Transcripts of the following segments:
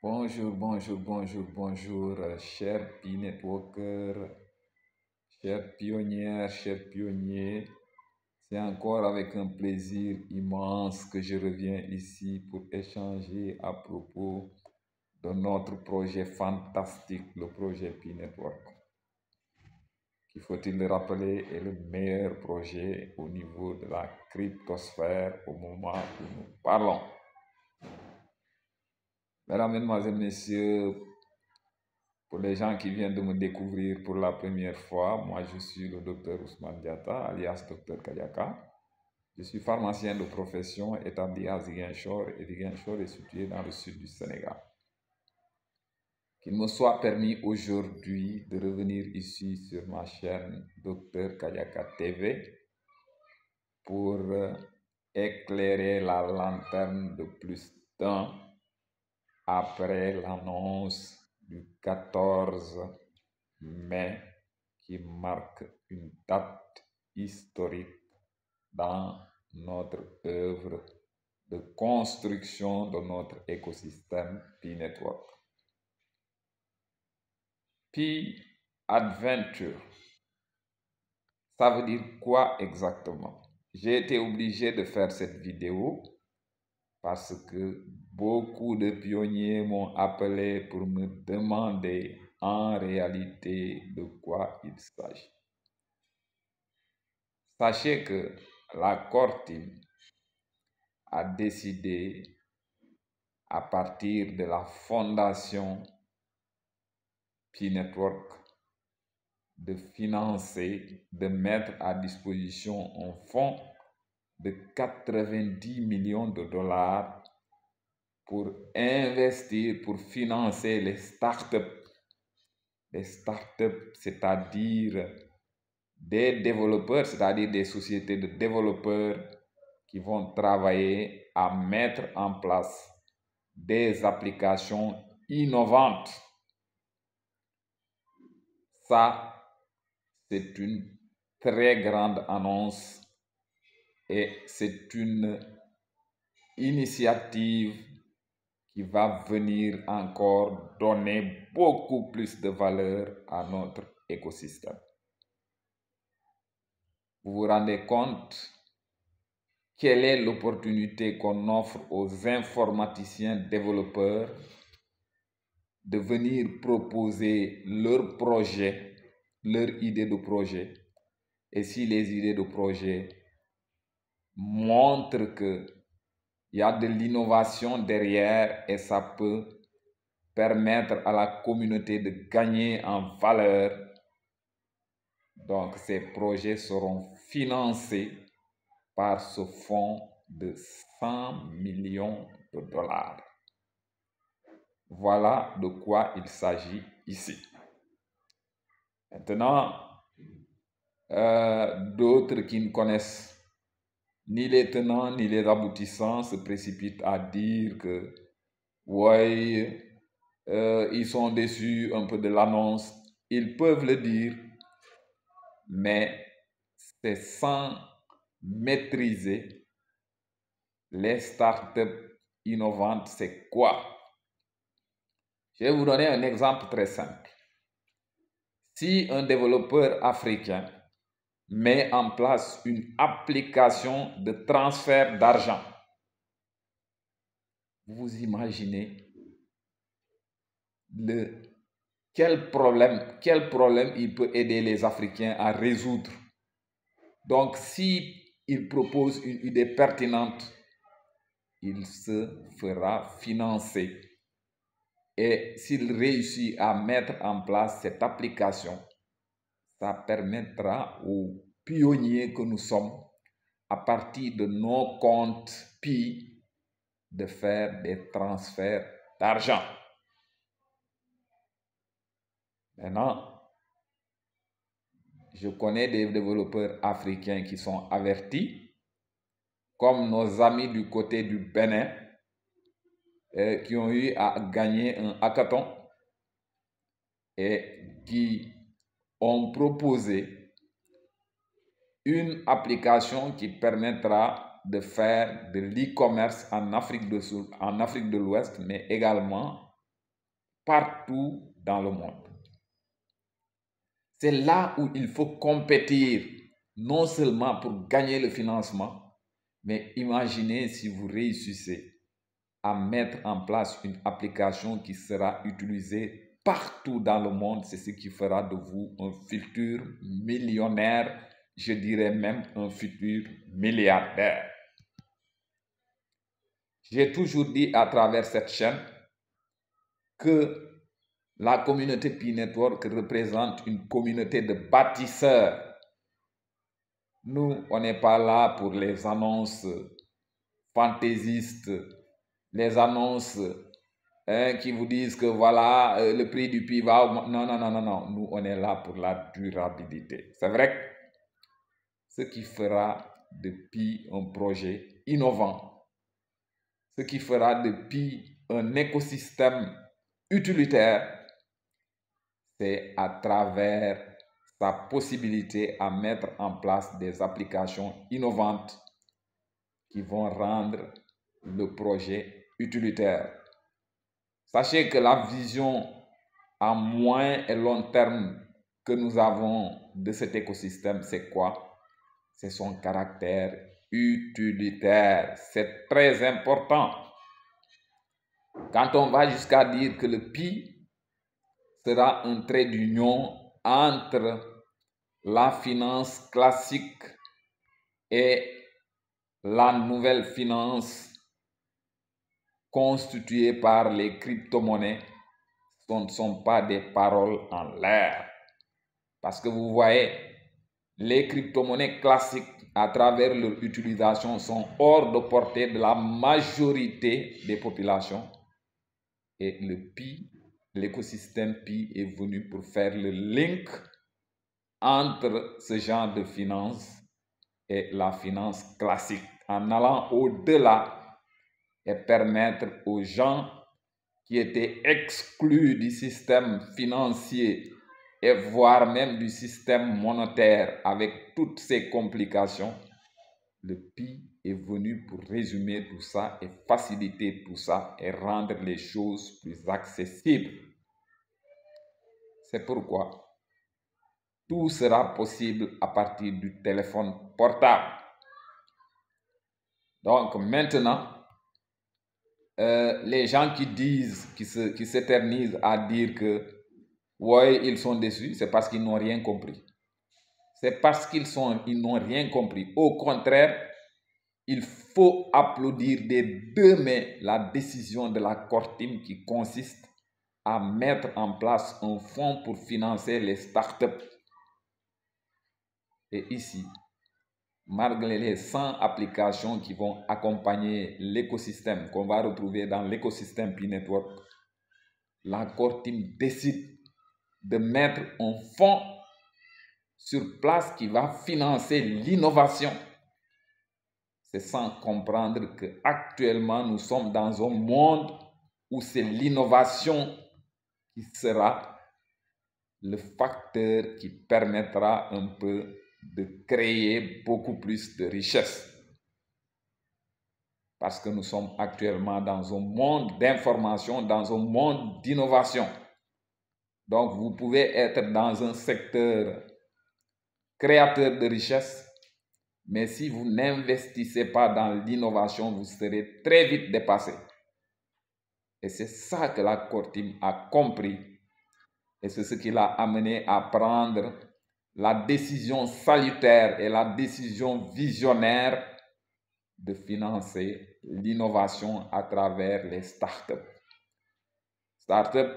Bonjour, chers P-Networkers, chers pionnières, chers pionniers. C'est encore avec un plaisir immense que je reviens ici pour échanger à propos de notre projet fantastique, le projet P-Network, qui, faut-il le rappeler, est le meilleur projet au niveau de la cryptosphère au moment où nous parlons. Mesdames, Mesdemoiselles, Messieurs, pour les gens qui viennent de me découvrir pour la première fois, moi je suis le docteur Ousmane Diatta, alias Dr Kadiaka. Je suis pharmacien de profession établi à Ziguinchor et Ziguinchor est situé dans le sud du Sénégal. Qu'il me soit permis aujourd'hui de revenir ici sur ma chaîne Dr Kadiaka TV pour éclairer la lanterne de plus d'un après l'annonce du 14 mai qui marque une date historique dans notre œuvre de construction de notre écosystème P-Network. P-Adventure, ça veut dire quoi exactement? J'ai été obligé de faire cette vidéo parce que beaucoup de pionniers m'ont appelé pour me demander en réalité de quoi il s'agit. Sachez que la Core Team a décidé, à partir de la fondation P-Network, de financer, de mettre à disposition un fonds de 90 millions de dollars pour investir, pour financer les startups. Les startups, c'est-à-dire des développeurs, c'est-à-dire des sociétés de développeurs qui vont travailler à mettre en place des applications innovantes. Ça, c'est une très grande annonce et c'est une initiative qui va venir encore donner beaucoup plus de valeur à notre écosystème. Vous vous rendez compte quelle est l'opportunité qu'on offre aux informaticiens développeurs de venir proposer leur projet, leur idée de projet. Et si les idées de projet montrent qu'il y a de l'innovation derrière et ça peut permettre à la communauté de gagner en valeur, donc ces projets seront financés par ce fonds de 100 millions de dollars. Voilà de quoi il s'agit ici. Maintenant, d'autres qui ne connaissent ni les tenants ni les aboutissants se précipitent à dire que ouais, ils sont déçus un peu de l'annonce. Ils peuvent le dire, mais c'est sans maîtriser les startups innovantes. C'est quoi? Je vais vous donner un exemple très simple. Si un développeur africain met en place une application de transfert d'argent, vous imaginez quel problème il peut aider les Africains à résoudre. Donc, si il propose une idée pertinente, il se fera financer. Et s'il réussit à mettre en place cette application, ça permettra aux pionniers que nous sommes, à partir de nos comptes Pi, de faire des transferts d'argent. Maintenant, je connais des développeurs africains qui sont avertis, comme nos amis du côté du Bénin, qui ont eu à gagner un hackathon et qui ont proposé une application qui permettra de faire de l'e-commerce en Afrique de l'Ouest, mais également partout dans le monde. C'est là où il faut compétir, non seulement pour gagner le financement, mais imaginez si vous réussissez à mettre en place une application qui sera utilisée partout dans le monde. C'est ce qui fera de vous un futur millionnaire, je dirais même un futur milliardaire. J'ai toujours dit à travers cette chaîne que la communauté Pi Network représente une communauté de bâtisseurs. Nous, on n'est pas là pour les annonces fantaisistes, les annonces qui vous disent que voilà, le prix du Pi va augmenter. Non, non, non, non, non. Nous, on est là pour la durabilité. C'est vrai que ce qui fera de Pi un projet innovant, ce qui fera de Pi un écosystème utilitaire, c'est à travers sa possibilité à mettre en place des applications innovantes qui vont rendre le projet utilitaire. Sachez que la vision à moyen et long terme que nous avons de cet écosystème, c'est quoi? C'est son caractère utilitaire. C'est très important. Quand on va jusqu'à dire que le Pi sera un trait d'union entre la finance classique et la nouvelle finance constituée par les crypto-monnaies, ce ne sont pas des paroles en l'air. Parce que vous voyez, les crypto-monnaies classiques, à travers leur utilisation, sont hors de portée de la majorité des populations. Et le Pi, l'écosystème Pi est venu pour faire le link entre ce genre de finance et la finance classique, en allant au-delà et permettre aux gens qui étaient exclus du système financier et voire même du système monétaire avec toutes ses complications, le Pi est venu pour résumer tout ça et faciliter tout ça et rendre les choses plus accessibles. C'est pourquoi tout sera possible à partir du téléphone portable. Donc maintenant, les gens qui disent, qui s'éternisent à dire que ouais, ils sont déçus, c'est parce qu'ils n'ont rien compris. C'est parce qu'ils n'ont rien compris. Au contraire, il faut applaudir des deux mains la décision de la Cortim qui consiste à mettre en place un fonds pour financer les startups. Et ici, malgré les 100 applications qui vont accompagner l'écosystème, qu'on va retrouver dans l'écosystème Pi Network, la Cortim décide de mettre un fonds sur place qui va financer l'innovation. C'est sans comprendre qu'actuellement, nous sommes dans un monde où c'est l'innovation qui sera le facteur qui permettra un peu de créer beaucoup plus de richesses. Parce que nous sommes actuellement dans un monde d'information, dans un monde d'innovation. Donc, vous pouvez être dans un secteur créateur de richesses, mais si vous n'investissez pas dans l'innovation, vous serez très vite dépassé. Et c'est ça que la Cortim a compris. Et c'est ce qui l'a amené à prendre la décision salutaire et la décision visionnaire de financer l'innovation à travers les startups. Startup,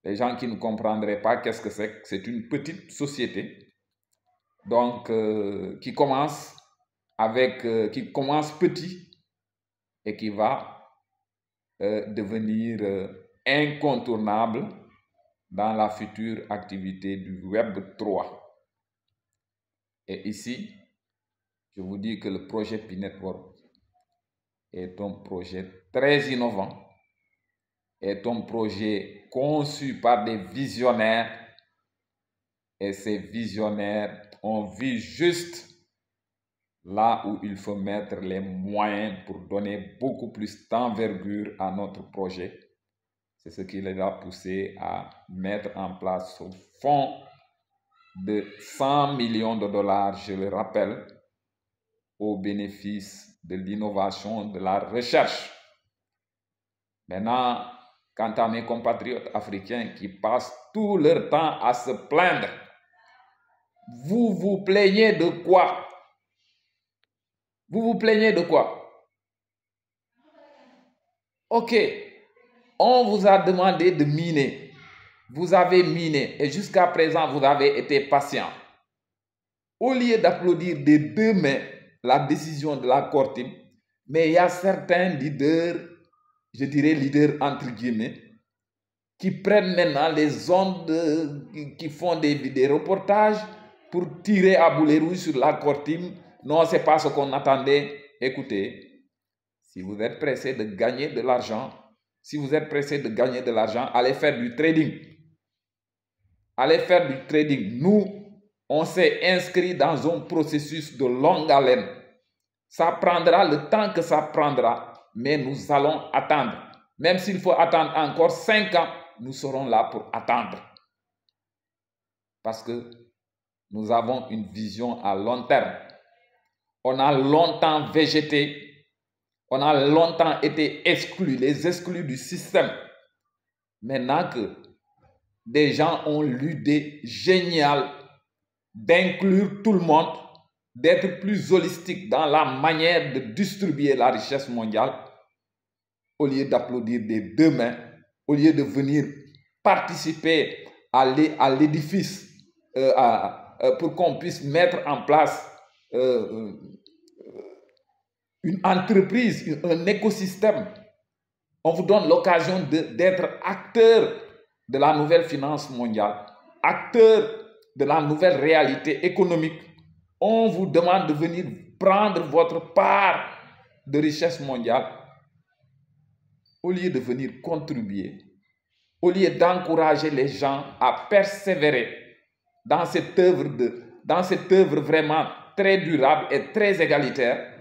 les gens qui ne comprendraient pas qu'est-ce que c'est, c'est une petite société donc qui commence petit et qui va devenir incontournable dans la future activité du Web 3. Et ici, je vous dis que le projet Pi Network est un projet très innovant, est un projet conçu par des visionnaires, et ces visionnaires ont vu juste là où il faut mettre les moyens pour donner beaucoup plus d'envergure à notre projet. C'est ce qui les a poussés à mettre en place ce fonds de 100 millions de dollars, je le rappelle, au bénéfice de l'innovation, de la recherche. Maintenant, quant à mes compatriotes africains qui passent tout leur temps à se plaindre, vous vous plaignez de quoi? Vous vous plaignez de quoi? Ok, on vous a demandé de miner. Vous avez miné et jusqu'à présent, vous avez été patient. Au lieu d'applaudir des deux mains la décision de la Cortim, mais il y a certains leaders, je dirais leaders entre guillemets, qui prennent maintenant les ondes, qui font des reportages pour tirer à boulet rouge sur la Cortim. Non, ce n'est pas ce qu'on attendait. Écoutez, si vous êtes pressé de gagner de l'argent, allez faire du trading. Allez faire du trading. Nous, on s'est inscrit dans un processus de longue haleine. Ça prendra le temps que ça prendra, mais nous allons attendre. Même s'il faut attendre encore 5 ans, nous serons là pour attendre. Parce que nous avons une vision à long terme. On a longtemps végété. On a longtemps été exclus, les exclus du système. Maintenant que des gens ont l'idée géniale d'inclure tout le monde, d'être plus holistique dans la manière de distribuer la richesse mondiale, au lieu d'applaudir des deux mains, au lieu de venir participer à l'édifice pour qu'on puisse mettre en place une entreprise, un écosystème. On vous donne l'occasion d'être acteur de la nouvelle finance mondiale, acteur de la nouvelle réalité économique. On vous demande de venir prendre votre part de richesse mondiale au lieu de venir contribuer, au lieu d'encourager les gens à persévérer dans cette œuvre vraiment très durable et très égalitaire,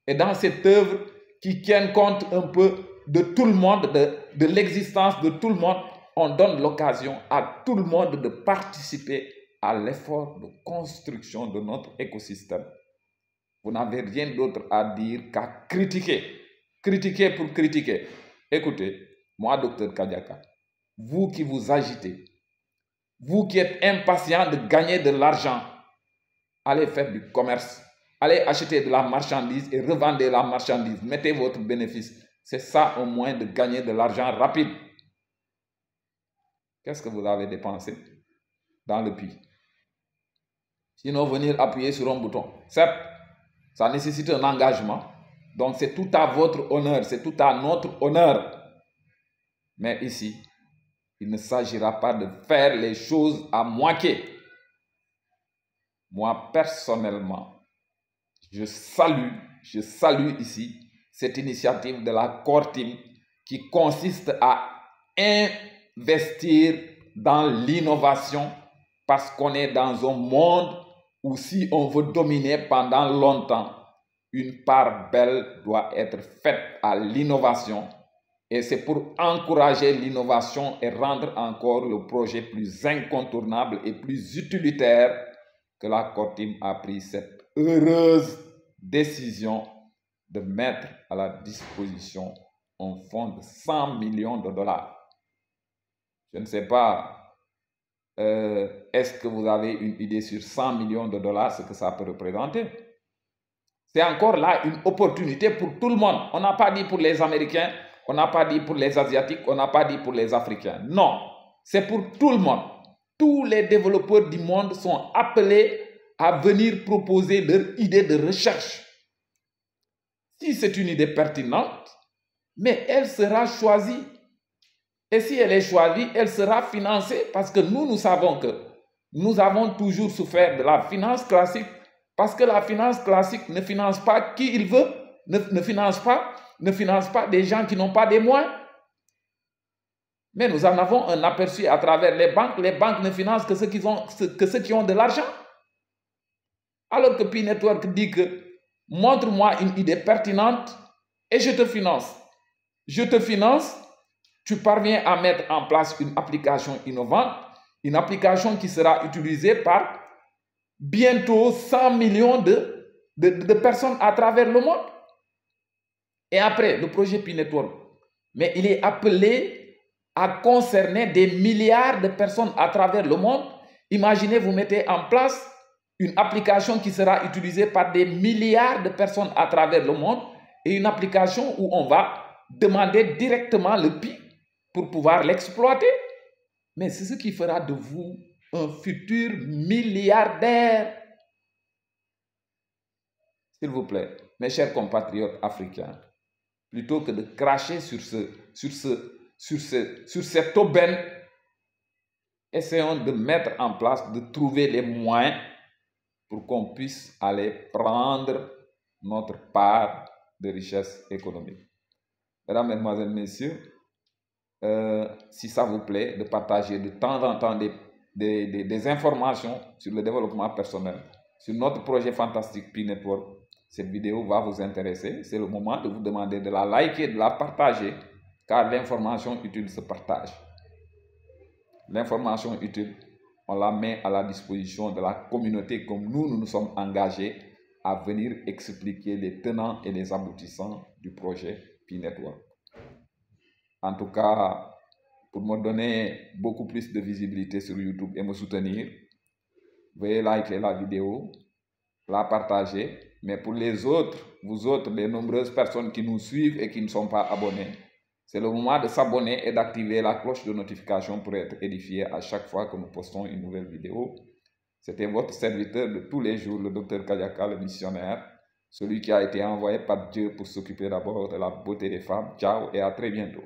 et dans cette œuvre qui tient compte un peu de tout le monde, de l'existence de tout le monde. On donne l'occasion à tout le monde de participer à l'effort de construction de notre écosystème. Vous n'avez rien d'autre à dire qu'à critiquer. Critiquer pour critiquer. Écoutez, moi, Dr Kadiaka, vous qui vous agitez, vous qui êtes impatient de gagner de l'argent, allez faire du commerce. Allez acheter de la marchandise et revendez la marchandise. Mettez votre bénéfice. C'est ça un moyen de gagner de l'argent rapide. Qu'est-ce que vous avez dépensé dans le puits? Sinon, venir appuyer sur un bouton. Certes, ça nécessite un engagement. Donc, c'est tout à votre honneur. C'est tout à notre honneur. Mais ici, il ne s'agira pas de faire les choses à moitié. Moi, personnellement, je salue ici cette initiative de la Cortim qui consiste à investir dans l'innovation parce qu'on est dans un monde où si on veut dominer pendant longtemps, une part belle doit être faite à l'innovation et c'est pour encourager l'innovation et rendre encore le projet plus incontournable et plus utilitaire que la Cortim a pris cette heureuse décision de mettre à la disposition un fonds de 100 millions de dollars. Je ne sais pas, est-ce que vous avez une idée sur 100 millions de dollars, ce que ça peut représenter? C'est encore là une opportunité pour tout le monde. On n'a pas dit pour les Américains, on n'a pas dit pour les Asiatiques, on n'a pas dit pour les Africains. Non, c'est pour tout le monde. Tous les développeurs du monde sont appelés à venir proposer leur idée de recherche. Si c'est une idée pertinente, mais elle sera choisie. Et si elle est choisie, elle sera financée parce que nous savons que nous avons toujours souffert de la finance classique parce que la finance classique ne finance pas qui il veut, ne finance pas des gens qui n'ont pas des moyens. Mais nous en avons un aperçu à travers les banques. Les banques ne financent que ceux qui ont de l'argent. Alors que Pi Network dit que montre-moi une idée pertinente et je te finance. Je te finance tu parviens à mettre en place une application innovante, une application qui sera utilisée par bientôt 100 millions de personnes à travers le monde. Et après, le projet P-Network, mais il est appelé à concerner des milliards de personnes à travers le monde. Imaginez, vous mettez en place une application qui sera utilisée par des milliards de personnes à travers le monde et une application où on va demander directement le PI pour pouvoir l'exploiter. Mais c'est ce qui fera de vous un futur milliardaire. S'il vous plaît, mes chers compatriotes africains, plutôt que de cracher sur cette aubaine, essayons de mettre en place, de trouver les moyens pour qu'on puisse aller prendre notre part de richesse économique. Mesdames, Mesdemoiselles, Messieurs, si ça vous plaît, de partager de temps en temps des informations sur le développement personnel, sur notre projet fantastique P-Network, cette vidéo va vous intéresser. C'est le moment de vous demander de la liker, de la partager, car l'information utile se partage. L'information utile, on la met à la disposition de la communauté comme nous nous sommes engagés à venir expliquer les tenants et les aboutissants du projet P-Network. En tout cas, pour me donner beaucoup plus de visibilité sur YouTube et me soutenir, veuillez liker la vidéo, la partager. Mais pour les autres, vous autres, les nombreuses personnes qui nous suivent et qui ne sont pas abonnés, c'est le moment de s'abonner et d'activer la cloche de notification pour être édifié à chaque fois que nous postons une nouvelle vidéo. C'était votre serviteur de tous les jours, le Dr Kadiaka, le missionnaire, celui qui a été envoyé par Dieu pour s'occuper d'abord de la beauté des femmes. Ciao et à très bientôt.